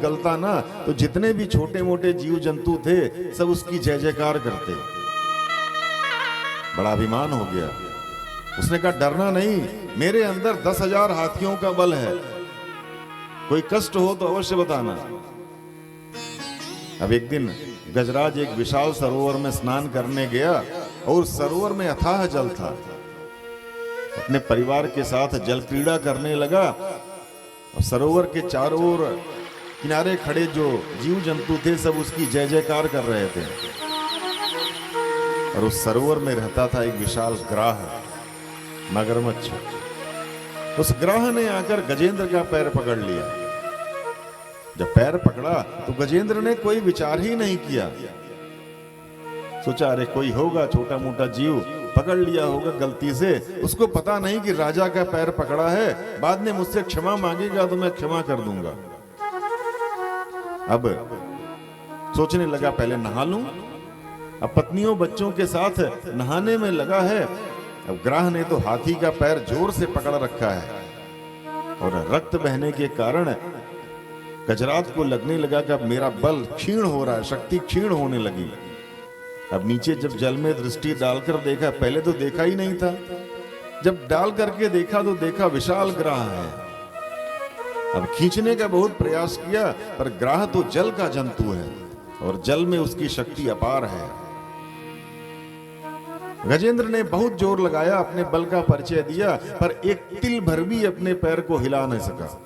निकलता ना तो जितने भी छोटे मोटे जीव जंतु थे सब उसकी जय जयकार करते। बड़ा अभिमान हो गया। उसने कहा डरना नहीं, मेरे अंदर 10,000 हाथियों का बल है, कोई कष्ट हो तो अवश्य बताना। अब एक दिन गजराज एक विशाल सरोवर में स्नान करने गया और सरोवर में अथाह जल था। अपने परिवार के साथ जल क्रीड़ा करने लगा और सरोवर के चारों ओर किनारे खड़े जो जीव जंतु थे सब उसकी जय जयकार कर रहे थे। और उस सरोवर में रहता था एक विशाल ग्राह, मगरमच्छ। उस ग्राह ने आकर गजेंद्र का पैर पकड़ लिया। जब पैर पकड़ा तो गजेंद्र ने कोई विचार ही नहीं किया। सोचा अरे कोई होगा छोटा मोटा जीव पकड़ लिया होगा गलती से, उसको पता नहीं कि राजा का पैर पकड़ा है, बाद में मुझसे क्षमा मांगेगा तो मैं क्षमा कर दूंगा। अब सोचने लगा पहले नहा लूं। अब पत्नियों बच्चों के साथ नहाने में लगा है। अब ग्राह ने तो हाथी का पैर जोर से पकड़ रखा है और रक्त बहने के कारण गजराज को लगने लगा कि अब मेरा बल क्षीण हो रहा है, शक्ति क्षीण होने लगी। अब नीचे जब जल में दृष्टि डालकर देखा, पहले तो देखा ही नहीं था, जब डाल करके देखा तो देखा विशाल ग्राह है। अब खींचने का बहुत प्रयास किया पर ग्राह तो जल का जंतु है और जल में उसकी शक्ति अपार है। गजेंद्र ने बहुत जोर लगाया, अपने बल का परिचय दिया पर एक तिल भर भी अपने पैर को हिला नहीं सका।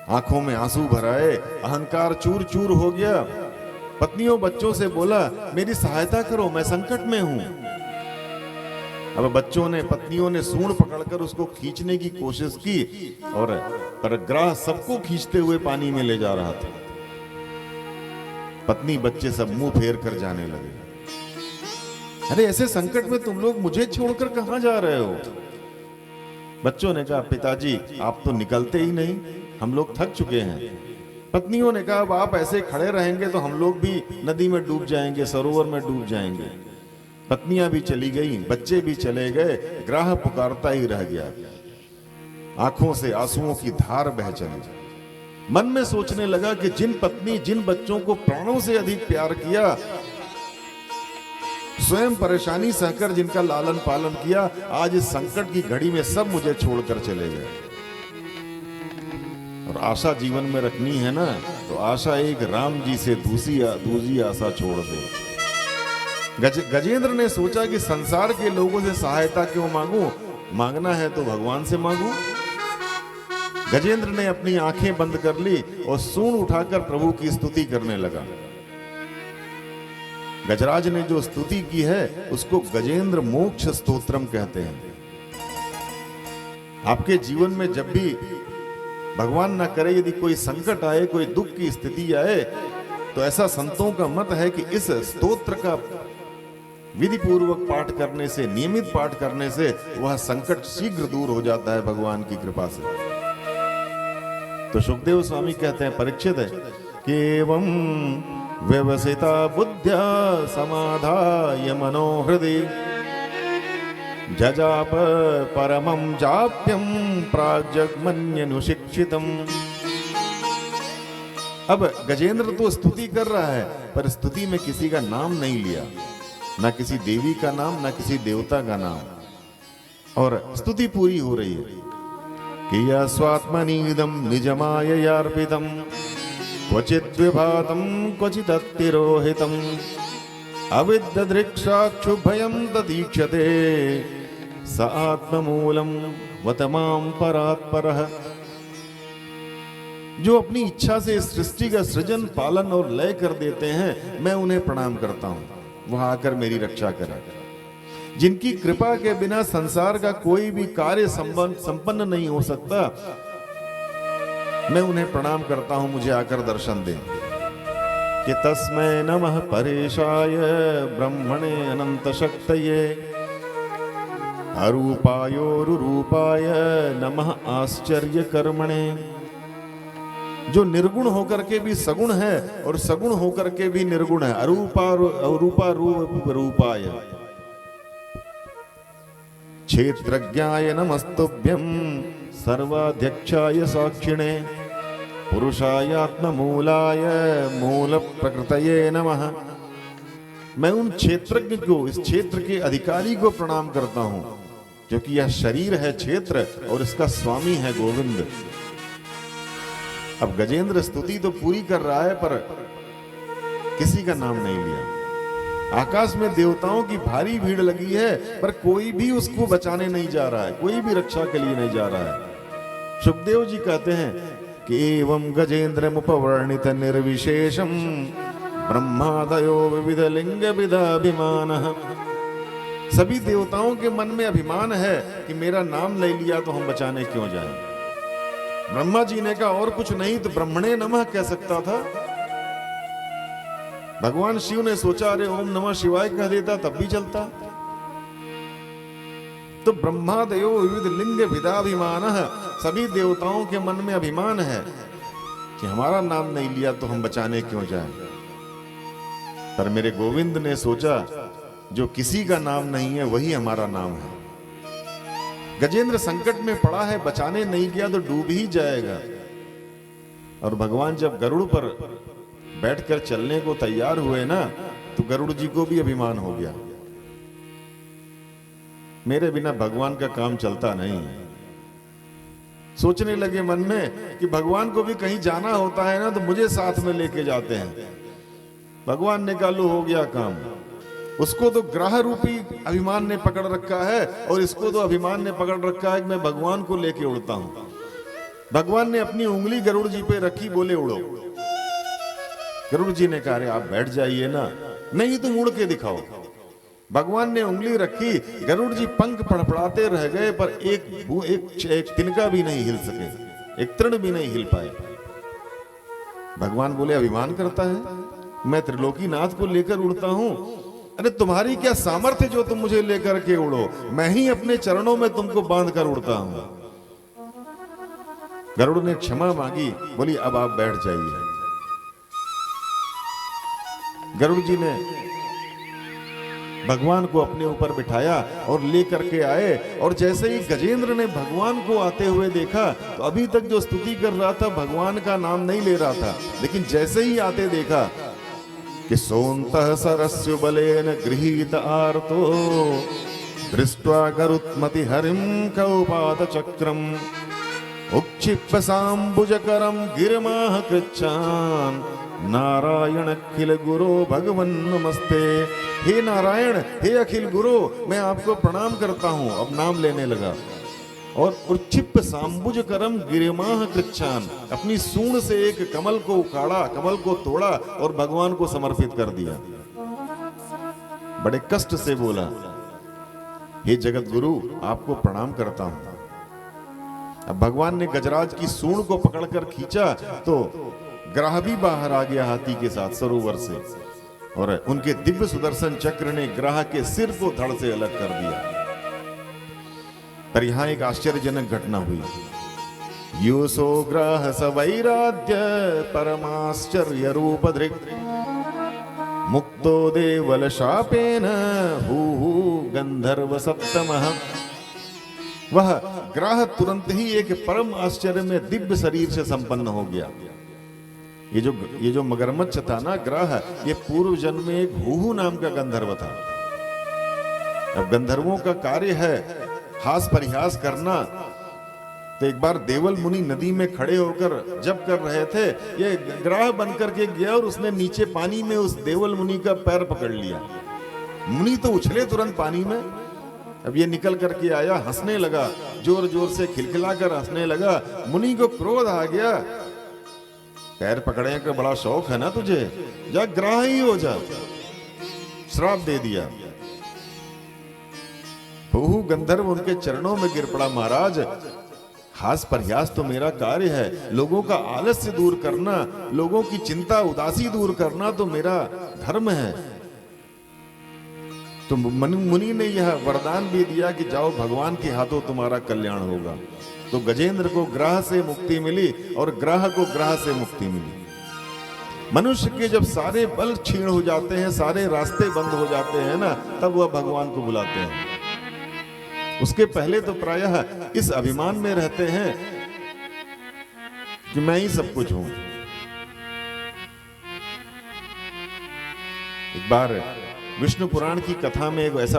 आंखों में आंसू भराए, अहंकार चूर चूर हो गया। पत्नियों बच्चों से बोला मेरी सहायता करो, मैं संकट में हूं। अब बच्चों ने पत्नियों ने सूंड पकड़कर उसको खींचने की कोशिश की और पर ग्राह सबको खींचते हुए पानी में ले जा रहा था। पत्नी बच्चे सब मुंह फेर कर जाने लगे। अरे ऐसे संकट में तुम लोग मुझे छोड़कर कहां जा रहे हो? बच्चों ने कहा पिताजी आप तो निकलते ही नहीं, हम लोग थक चुके हैं। पत्नियों ने कहा अब आप ऐसे खड़े रहेंगे तो हम लोग भी नदी में डूब जाएंगे, सरोवर में डूब जाएंगे। पत्नियां भी चली गई, बच्चे भी चले गए, ग्राह पुकारता ही रह गया। आंखों से आंसुओं की धार बह चली। मन में सोचने लगा कि जिन पत्नी जिन बच्चों को प्राणों से अधिक प्यार किया, स्वयं परेशानी सहकर जिनका लालन पालन किया, आज इस संकट की घड़ी में सब मुझे छोड़कर चले गए। और आशा जीवन में रखनी है ना तो आशा एक राम जी से दूसरी आशा छोड़ दे। गजेंद्र ने सोचा कि संसार के लोगों से सहायता क्यों मांगूं, मांगना है तो भगवान से मांगूं। गजेंद्र ने अपनी आंखें बंद कर ली और सूंड उठाकर प्रभु की स्तुति करने लगा। गजराज ने जो स्तुति की है उसको गजेंद्र मोक्ष स्तोत्रम कहते हैं। आपके जीवन में जब भी भगवान ना करे यदि कोई संकट आए, कोई दुख की स्थिति आए, तो ऐसा संतों का मत है कि इस स्तोत्र का विधि पूर्वक पाठ करने से, नियमित पाठ करने से वह संकट शीघ्र दूर हो जाता है भगवान की कृपा से। तो सुखदेव स्वामी कहते हैं परीक्षित है कि एवं व्यवसिता बुद्ध्या समाधाय मनोहृदि जजाप परमं जाप्यं प्राजग्मन्यनुशिक्षितम्। अब गजेंद्र तो स्तुति कर रहा है पर स्तुति में किसी का नाम नहीं लिया, ना किसी देवी का नाम, ना किसी देवता का नाम, और स्तुति पूरी हो रही है कि या स्वात्मनीदं निजमाययार्पितं क्वचित् विभातं क्वचित् अतिरोहितं अविद्यदृक्षाक्षुभयं तदीक्षते स आत्ममूलं वतमां परात्परः। जो अपनी इच्छा से सृष्टि का सृजन, पालन और लय कर देते हैं, मैं उन्हें प्रणाम करता हूं, वह आकर मेरी रक्षा करें। जिनकी कृपा के बिना संसार का कोई भी कार्य संपन्न नहीं हो सकता, मैं उन्हें प्रणाम करता हूं, मुझे आकर दर्शन दें। कि तस्मै नमः परेशाय ब्रह्मणे अनंत शक्तये अरूपायोरुरूपाय नमः आश्चर्य कर्मणे। जो निर्गुण होकर के भी सगुण है और सगुण होकर के भी निर्गुण है, अरूपारूपाय। क्षेत्रज्ञाय नमस्तुभ्यं सर्वाध्यक्षाय साक्षिणे पुरुषायात्ममूलाय मूल प्रकृतये नमः। मैं उन क्षेत्रज्ञ को, इस क्षेत्र के अधिकारी को प्रणाम करता हूं, क्योंकि यह शरीर है क्षेत्र और इसका स्वामी है गोविंद। अब गजेंद्र स्तुति तो पूरी कर रहा है, पर किसी का नाम नहीं लिया। आकाश में देवताओं की भारी भीड़ लगी है, पर कोई भी उसको बचाने नहीं जा रहा है, कोई भी रक्षा के लिए नहीं जा रहा है। सुखदेव जी कहते हैं कि एवं गजेंद्र मुपवर्णित निर्विशेषम ब्रह्मादयो विविध लिंग विदाभिमानः। सभी देवताओं के मन में अभिमान है कि मेरा नाम ले लिया तो हम बचाने क्यों जाएं। ब्रह्मा जी ने कहा और कुछ नहीं तो ब्रह्मणे नमः कह सकता था। भगवान शिव ने सोचा अरे ओम नमः शिवाय कह देता तब भी चलता। तो ब्रह्मादयो विविध लिंग विदाभिमानः, सभी देवताओं के मन में अभिमान है कि हमारा नाम नहीं लिया तो हम बचाने क्यों जाएं। पर मेरे गोविंद ने सोचा जो किसी का नाम नहीं है वही हमारा नाम है। गजेंद्र संकट में पड़ा है, बचाने नहीं गया तो डूब ही जाएगा। और भगवान जब गरुड़ पर बैठकर चलने को तैयार हुए ना, तो गरुड़ जी को भी अभिमान हो गया, मेरे बिना भगवान का काम चलता नहीं। सोचने लगे मन में कि भगवान को भी कहीं जाना होता है ना तो मुझे साथ में लेके जाते हैं। भगवान ने कहा लो हो गया काम। उसको तो ग्रह रूपी अभिमान ने पकड़ रखा है और इसको तो अभिमान ने पकड़ रखा है कि मैं भगवान को लेके उड़ता हूं। भगवान ने अपनी उंगली गरुड़ जी पे रखी, बोले उड़ो। गरुड़ जी ने कहा अरे आप बैठ जाइए ना, नहीं तुम उड़ के दिखाओ। भगवान ने उंगली रखी, गरुड़ जी पंख फड़फड़ाते रह गए, पर एक तिनका भी नहीं हिल सके, एक तृण भी नहीं हिल पाए। भगवान बोले अभिमान करता है, मैं त्रिलोकीनाथ को लेकर उड़ता हूं। अरे तुम्हारी क्या सामर्थ्य जो तुम मुझे लेकर के उड़ो, मैं ही अपने चरणों में तुमको बांध कर उड़ता हूं। गरुड़ ने क्षमा मांगी, बोली अब आप बैठ जाइए। गरुड़ जी ने भगवान को अपने ऊपर बिठाया और लेकर के आए। और जैसे ही गजेंद्र ने भगवान को आते हुए देखा, तो अभी तक जो स्तुति कर रहा था भगवान का नाम नहीं ले रहा था, लेकिन जैसे ही आते देखा कि सोन्तः सरस्यु बलेन गृहीत आर्तो दृष्ट्वा गरुत्मति हरिं कौपात चक्रम उक्षिप्य सांबुजकरम गिरमाह कृच्छान नारायण अखिल गुरो भगवन नमस्ते। हे नारायण, हे अखिल गुरु, मैं आपको प्रणाम करता हूं। अब नाम लेने लगा और उक्षिप्य सांबुज करम गिरिमाह कृच्छान, अपनी सूंड से एक कमल को उखाड़ा, कमल को तोड़ा और भगवान को समर्पित कर दिया। बड़े कष्ट से बोला हे जगत गुरु, आपको प्रणाम करता हूं। अब भगवान ने गजराज की सूंड को पकड़कर खींचा तो ग्राह भी बाहर आ गया हाथी के साथ सरोवर से, और उनके दिव्य सुदर्शन चक्र ने ग्राह के सिर को धड़ से अलग कर दिया। पर यहां एक आश्चर्यजनक घटना हुई। यूसो ग्राह सवैराध्य परमाश्चर्य रूप धृक् मुक्तो देवल शापेन हूहू गंधर्व सप्तमः। वह ग्राह तुरंत ही एक परम आश्चर्य में दिव्य शरीर से संपन्न हो गया। ये जो मगरमच्छ था ना ग्राह, ये पूर्व जन्म में एक हूहू नाम का गंधर्व था। अब गंधर्वों का कार्य है हास परिहास करना। तो एक बार देवल मुनि नदी में खड़े होकर जप कर रहे थे, ये ग्राह बनकर के गया और उसने नीचे पानी में उस देवल मुनि का पैर पकड़ लिया। मुनि तो उछले तुरंत पानी में। अब ये निकल करके आया, हंसने लगा, जोर जोर से खिलखिलाकर हंसने लगा। मुनि को क्रोध आ गया, पैर पकड़ने का बड़ा शौक है ना तुझे, जा ग्राह ही हो जा। श्राप दे दिया। हूहू गंधर्व उनके चरणों में गिर पड़ा, महाराज हास परिहास तो मेरा कार्य है, लोगों का आलस्य दूर करना, लोगों की चिंता उदासी दूर करना तो मेरा धर्म है। तो मुनि ने यह वरदान भी दिया कि जाओ भगवान के हाथों तुम्हारा कल्याण होगा। तो गजेंद्र को ग्राह से मुक्ति मिली और ग्राह को ग्राह से मुक्ति मिली। मनुष्य के जब सारे बल क्षीण हो जाते हैं, सारे रास्ते बंद हो जाते हैं ना, तब वह भगवान को बुलाते हैं। उसके पहले तो प्रायः इस अभिमान में रहते हैं कि मैं ही सब कुछ हूं। एक बार विष्णु पुराण की कथा में एक ऐसा